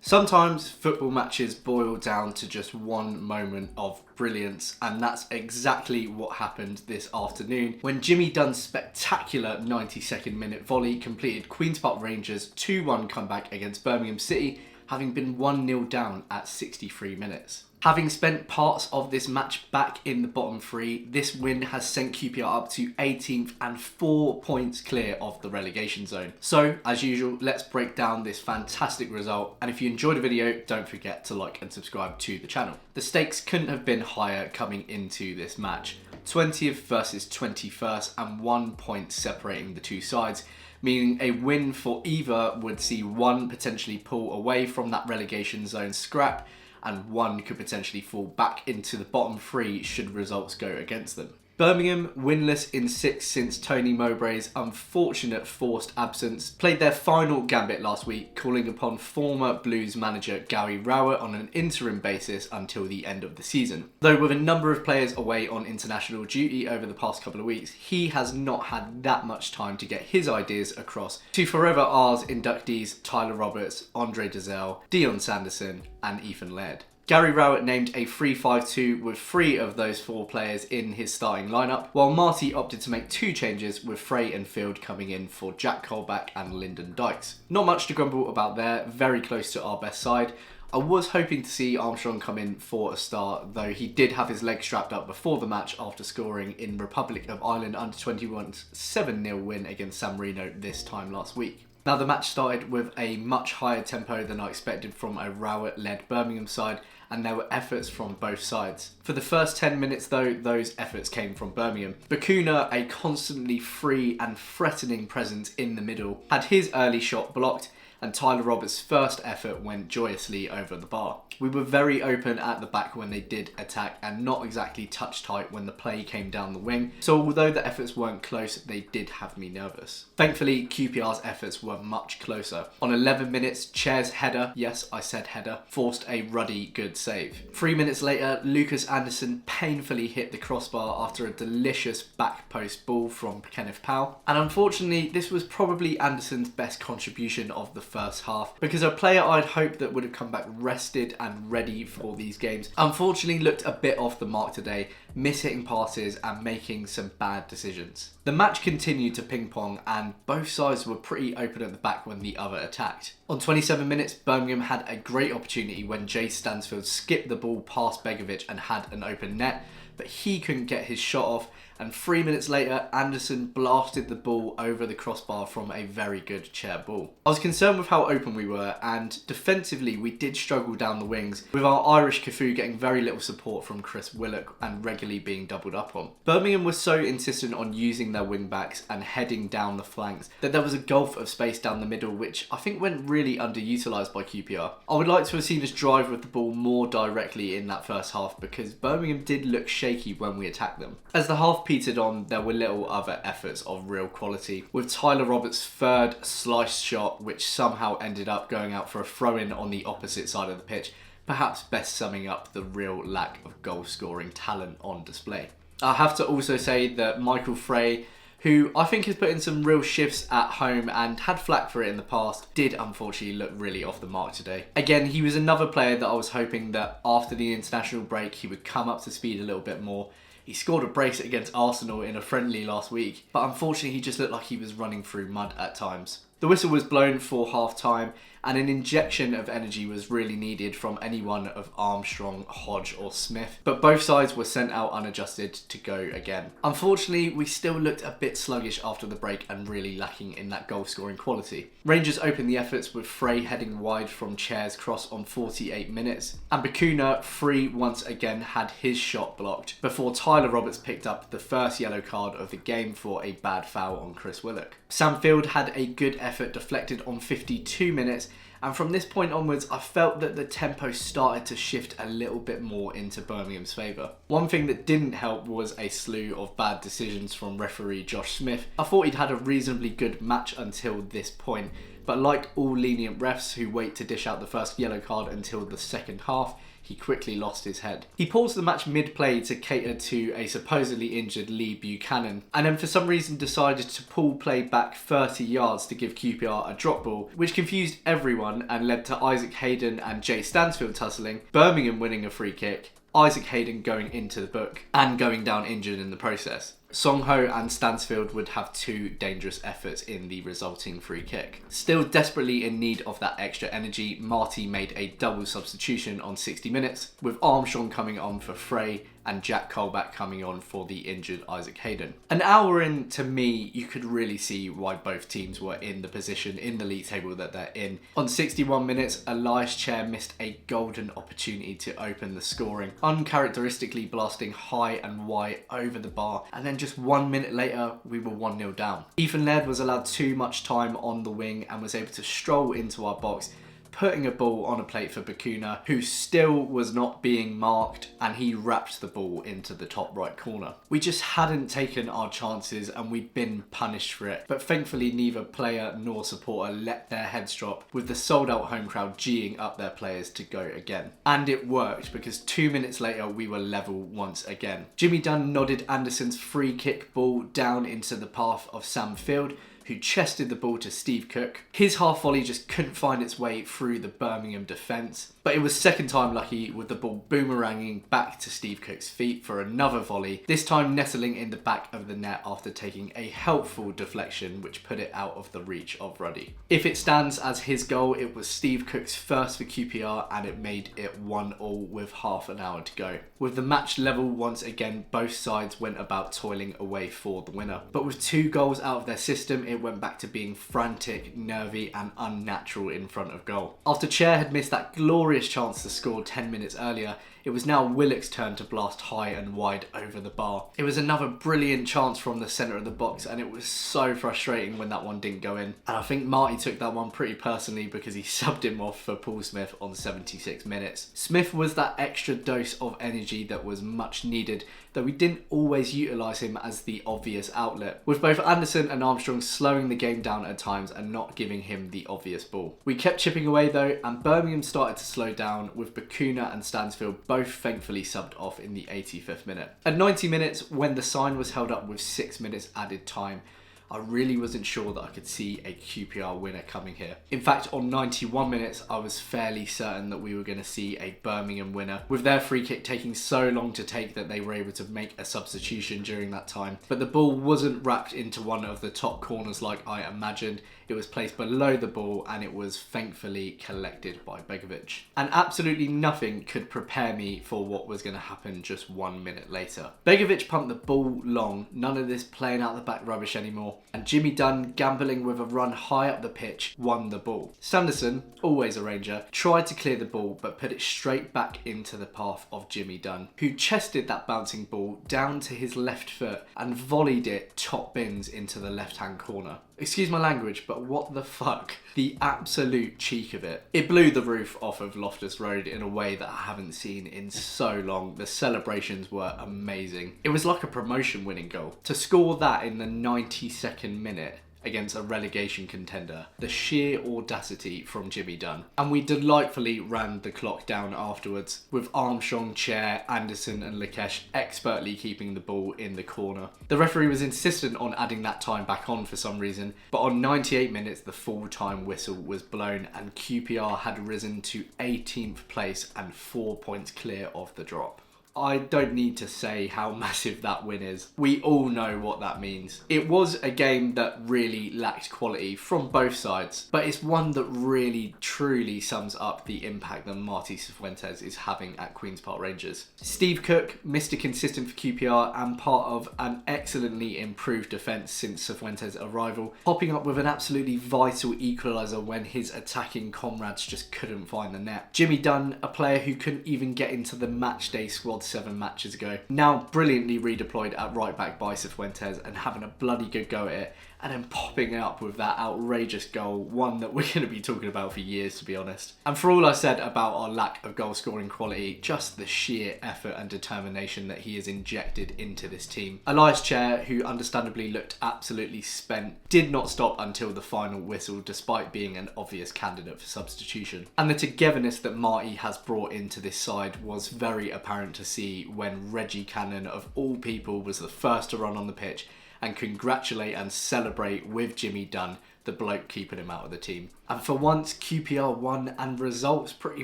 Sometimes football matches boil down to just one moment of brilliance, and that's exactly what happened this afternoon when Jimmy Dunne's spectacular 92nd minute volley completed Queen's Park Rangers' 2-1 comeback against Birmingham City, having been 1-0 down at 63 minutes. Having spent parts of this match back in the bottom three, this win has sent QPR up to 18th and 4 points clear of the relegation zone. So, as usual, let's break down this fantastic result, and if you enjoyed the video, don't forget to like and subscribe to the channel. The stakes couldn't have been higher coming into this match. 20th versus 21st and 1 point separating the two sides, meaning a win for either would see one potentially pull away from that relegation zone scrap, and one could potentially fall back into the bottom three should results go against them. Birmingham, winless in 6 since Tony Mowbray's unfortunate forced absence, played their final gambit last week, calling upon former Blues manager Gary Rowett on an interim basis until the end of the season. Though with a number of players away on international duty over the past couple of weeks, he has not had that much time to get his ideas across to Forever R's inductees Tyler Roberts, Andre Dazelle, Dion Sanderson and Ethan Laird. Gary Rowett named a 3-5-2 with 3 of those 4 players in his starting lineup, while Marty opted to make 2 changes with Frey and Field coming in for Jack Colback and Lyndon Dykes. Not much to grumble about there, very close to our best side. I was hoping to see Armstrong come in for a start, though he did have his leg strapped up before the match after scoring in Republic of Ireland under-21's 7-0 win against San Marino this time last week. Now the match started with a much higher tempo than I expected from a Rowett-led Birmingham side, and there were efforts from both sides. For the first 10 minutes though, those efforts came from Birmingham. Bacuna, a constantly free and threatening presence in the middle, had his early shot blocked, and Tyler Roberts' first effort went joyously over the bar. We were very open at the back when they did attack and not exactly touch tight when the play came down the wing, so although the efforts weren't close, they did have me nervous. Thankfully, QPR's efforts were much closer. On 11 minutes, Chair's header, yes I said header, forced a ruddy good save. 3 minutes later, Lucas Anderson painfully hit the crossbar after a delicious back post ball from Kenneth Powell, and unfortunately this was probably Anderson's best contribution of the first half, because a player I'd hoped that would have come back rested and ready for these games unfortunately looked a bit off the mark today, miss-hitting passes and making some bad decisions. The match continued to ping pong and both sides were pretty open at the back when the other attacked. On 27 minutes, Birmingham had a great opportunity when Jay Stansfield skipped the ball past Begovic and had an open net, but he couldn't get his shot off, and 3 minutes later, Anderson blasted the ball over the crossbar from a very good Chair ball. I was concerned with how open we were, and defensively we did struggle down the wings, with our Irish Cafu getting very little support from Chris Willock and regularly being doubled up on. Birmingham was so insistent on using their wing backs and heading down the flanks that there was a gulf of space down the middle, which I think went really underutilised by QPR. I would like to have seen us drive with the ball more directly in that first half, because Birmingham did look shaky when we attacked them. As the half petered on, there were little other efforts of real quality, with Tyler Roberts' third slice shot which somehow ended up going out for a throw-in on the opposite side of the pitch, perhaps best summing up the real lack of goal-scoring talent on display. I have to also say that Michael Frey, who I think has put in some real shifts at home and had flack for it in the past, did unfortunately look really off the mark today. Again, he was another player that I was hoping that after the international break he would come up to speed a little bit more. He scored a brace against Arsenal in a friendly last week, but unfortunately he just looked like he was running through mud at times. The whistle was blown for half time, and an injection of energy was really needed from any one of Armstrong, Hodge or Smith, but both sides were sent out unadjusted to go again. Unfortunately, we still looked a bit sluggish after the break and really lacking in that goal scoring quality. Rangers opened the efforts with Frey heading wide from Chair's cross on 48 minutes, and Bacuna, free once again, had his shot blocked before Tyler Roberts picked up the first yellow card of the game for a bad foul on Chris Willock. Sam Field had a good effort deflected on 52 minutes, and from this point onwards I felt that the tempo started to shift a little bit more into Birmingham's favour. One thing that didn't help was a slew of bad decisions from referee Josh Smith. I thought he'd had a reasonably good match until this point, but like all lenient refs who wait to dish out the first yellow card until the second half, he quickly lost his head. He paused the match mid-play to cater to a supposedly injured Lee Buchanan, and then for some reason decided to pull play back 30 yards to give QPR a drop ball, which confused everyone and led to Isaac Hayden and Jay Stansfield tussling, Birmingham winning a free kick, Isaac Hayden going into the book and going down injured in the process. Songho and Stansfield would have two dangerous efforts in the resulting free kick. Still desperately in need of that extra energy, Marty made a double substitution on 60 minutes, with Armstrong coming on for Frey and Jack Colback coming on for the injured Isaac Hayden. An hour in, to me, you could really see why both teams were in the position in the league table that they're in. On 61 minutes, Elias Chair missed a golden opportunity to open the scoring, uncharacteristically blasting high and wide over the bar, and then just 1 minute later, we were 1-0 down. Ethan Laird was allowed too much time on the wing and was able to stroll into our box, putting a ball on a plate for Bakuna, who still was not being marked, and he wrapped the ball into the top right corner. We just hadn't taken our chances and we'd been punished for it, but thankfully neither player nor supporter let their heads drop, with the sold out home crowd geeing up their players to go again. And it worked, because 2 minutes later we were level once again. Jimmy Dunne nodded Anderson's free kick ball down into the path of Sam Field, who chested the ball to Steve Cook. His half volley just couldn't find its way through the Birmingham defence, but it was second time lucky, with the ball boomeranging back to Steve Cook's feet for another volley, this time nestling in the back of the net after taking a helpful deflection which put it out of the reach of Ruddy. If it stands as his goal, it was Steve Cook's first for QPR, and it made it 1-1 with half an hour to go. With the match level once again, both sides went about toiling away for the winner. But with 2 goals out of their system, it went back to being frantic, nervy and unnatural in front of goal. After Chair had missed that glorious chance to score 10 minutes earlier, it was now Willock's turn to blast high and wide over the bar. It was another brilliant chance from the centre of the box, and it was so frustrating when that one didn't go in. And I think Marty took that one pretty personally, because he subbed him off for Paul Smith on 76 minutes. Smith was that extra dose of energy that was much needed, though we didn't always utilise him as the obvious outlet, with both Anderson and Armstrong slowing the game down at times and not giving him the obvious ball. We kept chipping away though, and Birmingham started to slow down, with Bakuna and Stansfield both thankfully subbed off in the 85th minute. At 90 minutes, when the sign was held up with 6 minutes added time, I really wasn't sure that I could see a QPR winner coming here. In fact, on 91 minutes, I was fairly certain that we were going to see a Birmingham winner, with their free kick taking so long to take that they were able to make a substitution during that time. But the ball wasn't wrapped into one of the top corners like I imagined. It was placed below the ball, and it was thankfully collected by Begovic. And absolutely nothing could prepare me for what was going to happen just 1 minute later. Begovic pumped the ball long, none of this playing out the back rubbish anymore, and Jimmy Dunne, gambling with a run high up the pitch, won the ball. Sanderson, always a Ranger, tried to clear the ball but put it straight back into the path of Jimmy Dunne, who chested that bouncing ball down to his left foot and volleyed it top bins into the left-hand corner. Excuse my language, but what the fuck? The absolute cheek of it. It blew the roof off of Loftus Road in a way that I haven't seen in so long. The celebrations were amazing. It was like a promotion winning goal. To score that in the 92nd minute against a relegation contender, the sheer audacity from Jimmy Dunne. And we delightfully ran the clock down afterwards, with Armstrong, Chair, Anderson and Lakesh expertly keeping the ball in the corner. The referee was insistent on adding that time back on for some reason, but on 98 minutes the full-time whistle was blown and QPR had risen to 18th place and 4 points clear of the drop. I don't need to say how massive that win is. We all know what that means. It was a game that really lacked quality from both sides, but it's one that really truly sums up the impact that Marty Cifuentes is having at Queen's Park Rangers. Steve Cook, Mr. Consistent for QPR and part of an excellently improved defence since Cifuentes' arrival, popping up with an absolutely vital equaliser when his attacking comrades just couldn't find the net. Jimmy Dunne, a player who couldn't even get into the matchday squad 7 matches ago, now brilliantly redeployed at right back by Cifuentes and having a bloody good go at it, and then popping up with that outrageous goal, one that we're going to be talking about for years, to be honest. And for all I said about our lack of goal scoring quality, just the sheer effort and determination that he has injected into this team. Elias Chair, who understandably looked absolutely spent, did not stop until the final whistle, despite being an obvious candidate for substitution. And the togetherness that Marty has brought into this side was very apparent to see when Reggie Cannon, of all people, was the first to run on the pitch and congratulate and celebrate with Jimmy Dunne, the bloke keeping him out of the team. And for once, QPR won and results pretty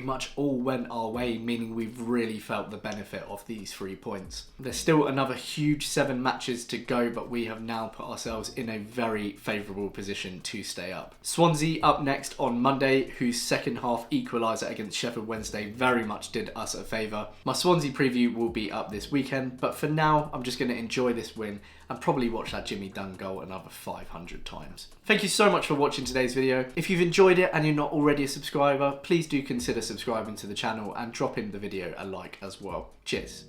much all went our way, meaning we've really felt the benefit of these 3 points. There's still another huge 7 matches to go, but we have now put ourselves in a very favourable position to stay up. Swansea up next on Monday, whose second half equaliser against Sheffield Wednesday very much did us a favour. My Swansea preview will be up this weekend, but for now, I'm just going to enjoy this win and probably watch that Jimmy Dunne goal another 500 times. Thank you so much for watching today's video. If you've enjoyed it and you're not already a subscriber, please do consider subscribing to the channel and dropping the video a like as well. Cheers.